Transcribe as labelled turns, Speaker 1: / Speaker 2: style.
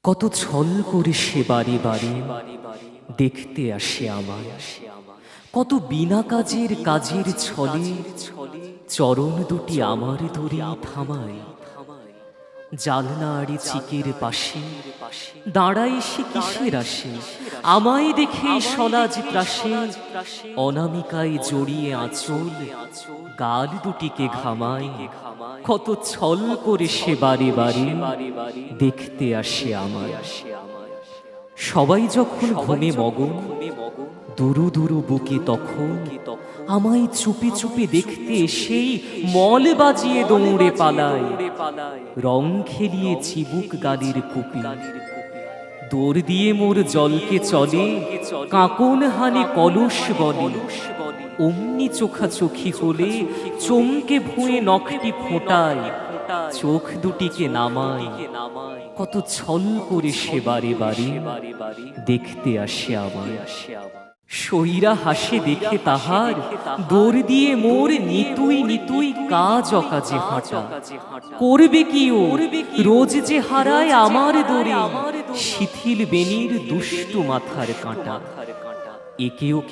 Speaker 1: কত ছল করে সে বারে বারে দেখতে আসে আমায়, কত বিনা কাজের কাজের ছলে চরণ দুটি আমার ধরে থামায়। জালনার চিকের পাশে দাঁড়ায় সে কিসের আসে, আমায় দেখে সলাজ প্রাসে অনামিকায় জড়িয়ে আঁচল গাল দুটিকে ঘামায়। কত ছল করে সে বারে বারে দেখতে আসে আমায়। সবাই যখন ঘুমে মগন দুরু দুরু বুকে তখন আমায় চুপি চুপি দেখতে এসেই মল বাজিয়ে দৌড়ে পালায়। রং খেলিয়ে চিবুক গালির কুপি দৌড় দিয়ে মোর জলকে চলে কাঁকন হানে কলস বলে। অমনি চোখাচোখি হলে চমকে ভুঁয়ে নখটি ফোঁটায়, চোখ দুটিকে নামায়। কত ছল করে সে বারে বারে দেখতে আসে আমায়। সইরা হাসে দেখে তাহার দৌড় দিয়ে মোর নিতুই নিতুই কাজ অকাজে হাঁটা। করবে কি ও রোজ যে হারায় আমার দৌড়ে শিথিল বেনির দুষ্টু মাথার কাঁটা। একে ওকে